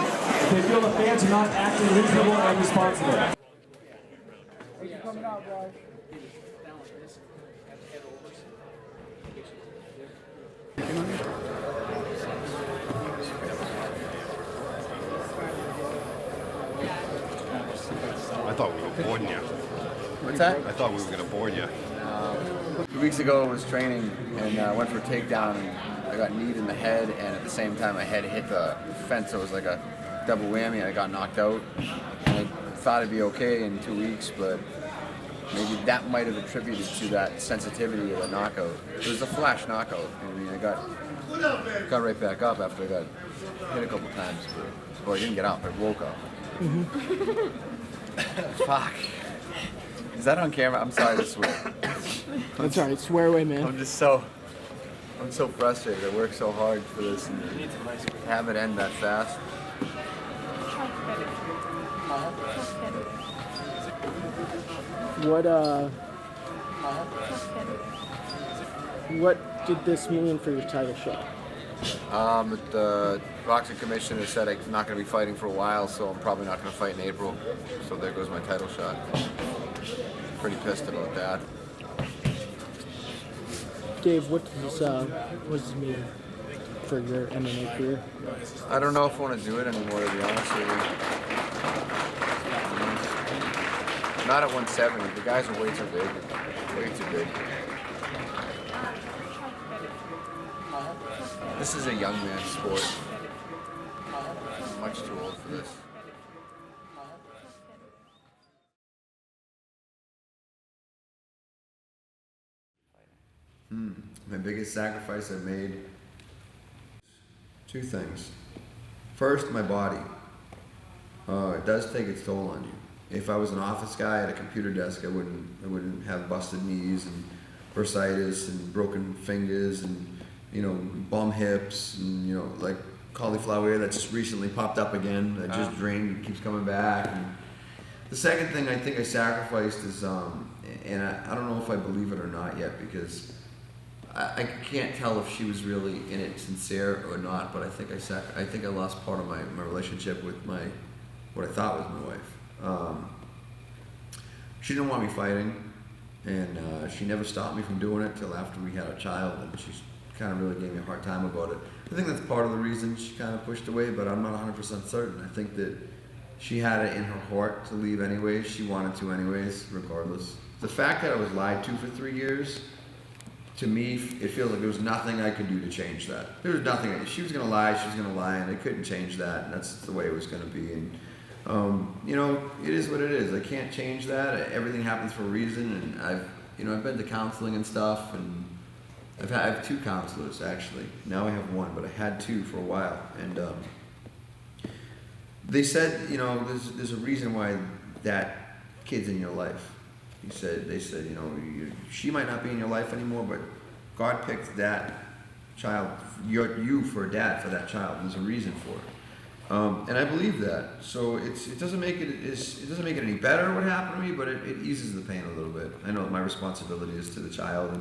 if they feel the fans are not acting reasonable and responsible. I thought we were boarding you. What's that? I thought we were going to board you. 2 weeks ago I was training and I went for a takedown and I got kneed in the head and at the same time my head hit the fence, so it was like a double whammy and I got knocked out. And I thought it'd be okay in 2 weeks, but maybe that might have attributed to that sensitivity of the knockout. It was a flash knockout. I mean, I got right back up after I got hit a couple times. Well, I didn't get up, I woke up. Fuck. Is that on camera? I'm sorry to swear. That's alright, swear away, man. I'm so frustrated. I worked so hard for this and have it end that fast. What did this mean for your title shot? The boxing commissioner said I'm not going to be fighting for a while, so I'm probably not going to fight in April. So there goes my title shot. Pretty pissed about that. Dave, what does this mean for your MMA career? I don't know if I want to do it anymore, to be honest with you. Not at 170. The guys are way too big. Way too big. This is a young man's sport. I'm much too old for this. My biggest sacrifice I've made, 2 things. First, my body. It does take its toll on you. If I was an office guy at a computer desk, I wouldn't have busted knees and bursitis and broken fingers and bum hips and like cauliflower ear that just recently popped up again. That just drained, keeps coming back. And the second thing I think I sacrificed is, and I don't know if I believe it or not yet because I can't tell if she was really in it sincere or not. But I think I lost part of my relationship with what I thought was my wife. She didn't want me fighting, and she never stopped me from doing it till after we had a child, and she kind of really gave me a hard time about it. I think that's part of the reason she kind of pushed away, but I'm not 100% certain. I think that she had it in her heart to leave anyways. She wanted to anyways, regardless. The fact that I was lied to for 3 years, to me, it feels like there was nothing I could do to change that. There was nothing. She was going to lie, and I couldn't change that, and that's the way it was going to be. And it is what it is. I can't change that. Everything happens for a reason, and I've been to counseling and stuff, and I have 2 counselors actually. Now I have 1, but I had 2 for a while, and they said, there's a reason why that kid's in your life. They said, she might not be in your life anymore, but God picked that child, you for a dad for that child. There's a reason for it. And I believe that. So it doesn't make it any better what happened to me, but it eases the pain a little bit. I know my responsibility is to the child,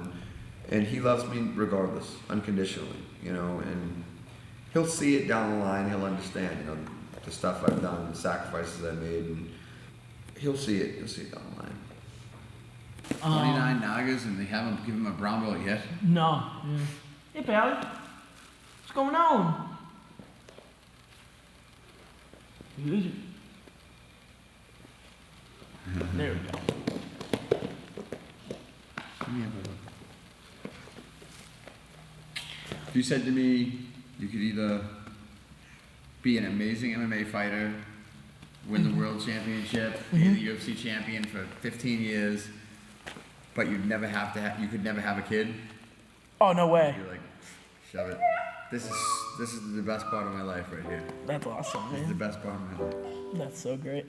and he loves me regardless, unconditionally, and he'll see it down the line. He'll understand, the stuff I've done, the sacrifices I made, and he'll see it down the line. 29 Nagas, and they haven't given him a brown belt yet. No. Yeah. Hey, Pally. What's going on? There we go. You said to me you could either be an amazing MMA fighter, win the world championship, be the UFC champion for 15 years, but you could never have a kid. Oh, no way. You're like, shove it. This is the best part of my life right here. That's awesome, man. This is the best part of my life. That's so great.